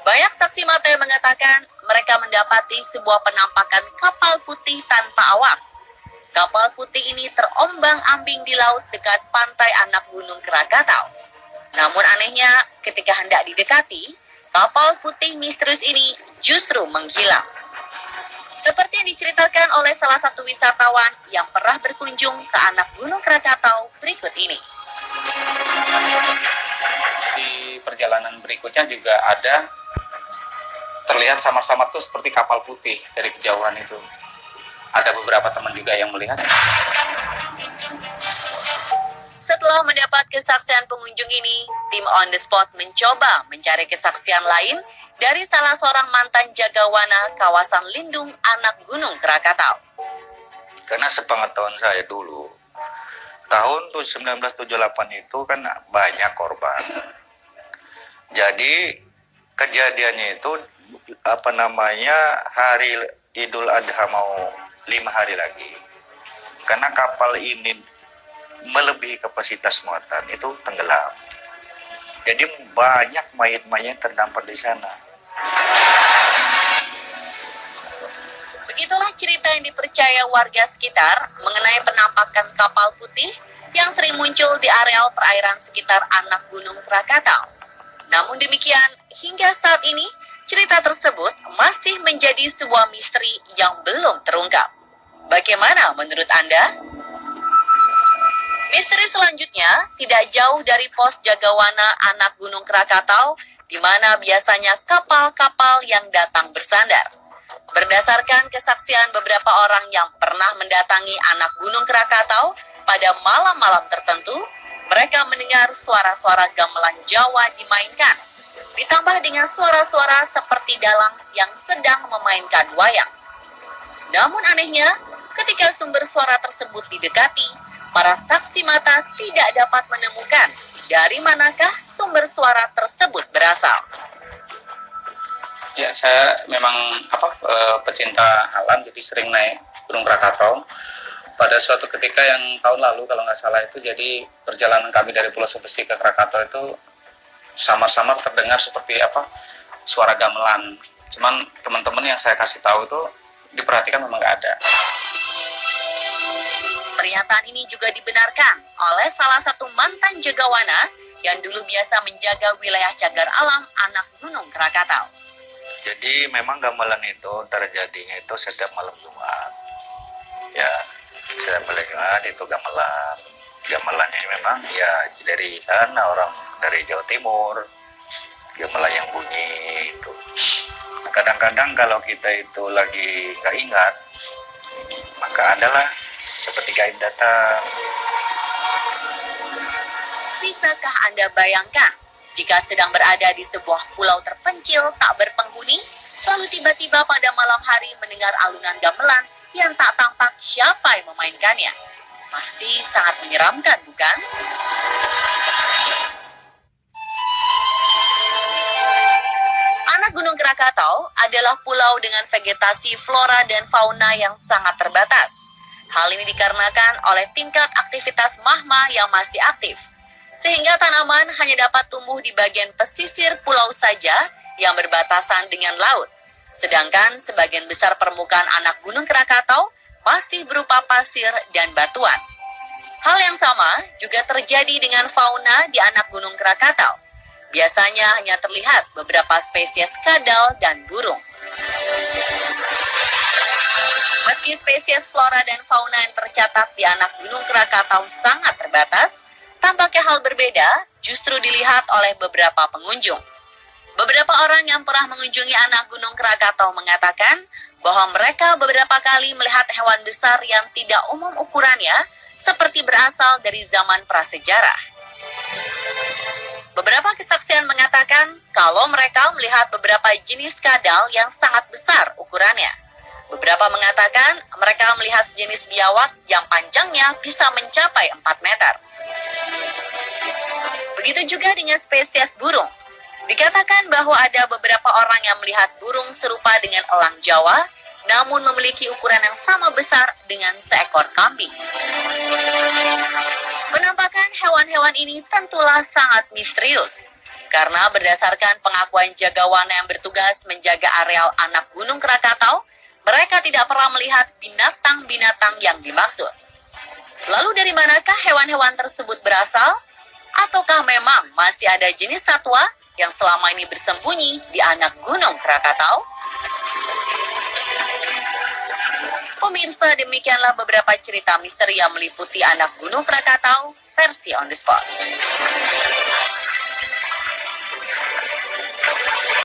Banyak saksi mata yang mengatakan mereka mendapati sebuah penampakan kapal putih tanpa awak. Kapal putih ini terombang-ambing di laut dekat pantai anak Gunung Krakatau. Namun anehnya, ketika hendak didekati, kapal putih misterius ini justru menghilang. Seperti yang diceritakan oleh salah satu wisatawan yang pernah berkunjung ke anak Gunung Krakatau berikut ini. Di perjalanan berikutnya juga ada terlihat sama-sama tuh seperti kapal putih dari kejauhan itu. Ada beberapa teman juga yang melihat. Setelah mendapat kesaksian pengunjung ini, tim on the spot mencoba mencari kesaksian lain dari salah seorang mantan jagawana kawasan lindung anak Gunung Krakatau. Karena sepengetahuan saya dulu, tahun 1978 itu kan banyak korban. Jadi kejadiannya itu hari Idul Adha mau 5 hari lagi. Karena kapal ini melebihi kapasitas muatan itu tenggelam. Jadi banyak mayat-mayat terdampar di sana. Begitulah cerita yang dipercaya warga sekitar mengenai penampakan kapal putih yang sering muncul di areal perairan sekitar anak Gunung Krakatau. Namun demikian, hingga saat ini, cerita tersebut masih menjadi sebuah misteri yang belum terungkap. Bagaimana menurut Anda? Misteri selanjutnya tidak jauh dari pos jagawana anak Gunung Krakatau, di mana biasanya kapal-kapal yang datang bersandar. Berdasarkan kesaksian beberapa orang yang pernah mendatangi anak Gunung Krakatau pada malam-malam tertentu, mereka mendengar suara-suara gamelan Jawa dimainkan, ditambah dengan suara-suara seperti dalang yang sedang memainkan wayang. Namun anehnya, ketika sumber suara tersebut didekati, para saksi mata tidak dapat menemukan dari manakah sumber suara tersebut berasal. Ya, saya memang pecinta alam, jadi sering naik Gunung Krakatau. Pada suatu ketika yang tahun lalu kalau nggak salah itu, jadi perjalanan kami dari Pulau Sebesi ke Krakatau itu samar-samar terdengar seperti suara gamelan. Cuman teman-teman yang saya kasih tahu itu diperhatikan memang nggak ada. Pernyataan ini juga dibenarkan oleh salah satu mantan jagawana yang dulu biasa menjaga wilayah cagar alam anak Gunung Krakatau. Jadi memang gamelan itu terjadinya itu setiap malam Jumat. Ya, setiap malam Jumat itu gamelan. Gamelan ini memang ya dari sana, orang dari Jawa Timur. Gamelan yang bunyi itu. Kadang-kadang kalau kita itu lagi nggak ingat, maka adalah seperti gaib datang. Bisakah Anda bayangkan jika sedang berada di sebuah pulau terpencil tak berpenghuni, lalu tiba-tiba pada malam hari mendengar alunan gamelan yang tak tampak siapa yang memainkannya? Pasti sangat menyeramkan, bukan? Anak Gunung Krakatau adalah pulau dengan vegetasi flora dan fauna yang sangat terbatas. Hal ini dikarenakan oleh tingkat aktivitas magma yang masih aktif, sehingga tanaman hanya dapat tumbuh di bagian pesisir pulau saja yang berbatasan dengan laut. Sedangkan sebagian besar permukaan anak Gunung Krakatau masih berupa pasir dan batuan. Hal yang sama juga terjadi dengan fauna di anak Gunung Krakatau. Biasanya hanya terlihat beberapa spesies kadal dan burung. Meski spesies flora dan fauna yang tercatat di anak Gunung Krakatau sangat terbatas, tampaknya hal berbeda justru dilihat oleh beberapa pengunjung. Beberapa orang yang pernah mengunjungi anak Gunung Krakatau mengatakan bahwa mereka beberapa kali melihat hewan besar yang tidak umum ukurannya, seperti berasal dari zaman prasejarah. Beberapa kesaksian mengatakan kalau mereka melihat beberapa jenis kadal yang sangat besar ukurannya. Beberapa mengatakan mereka melihat sejenis biawak yang panjangnya bisa mencapai 4 meter. Begitu juga dengan spesies burung. Dikatakan bahwa ada beberapa orang yang melihat burung serupa dengan elang Jawa, namun memiliki ukuran yang sama besar dengan seekor kambing. Penampakan hewan-hewan ini tentulah sangat misterius. Karena berdasarkan pengakuan Jagawana yang bertugas menjaga areal anak Gunung Krakatau, mereka tidak pernah melihat binatang-binatang yang dimaksud. Lalu dari manakah hewan-hewan tersebut berasal? Ataukah memang masih ada jenis satwa yang selama ini bersembunyi di anak Gunung Krakatau? Pemirsa, demikianlah beberapa cerita misteri yang meliputi anak Gunung Krakatau versi On The Spot.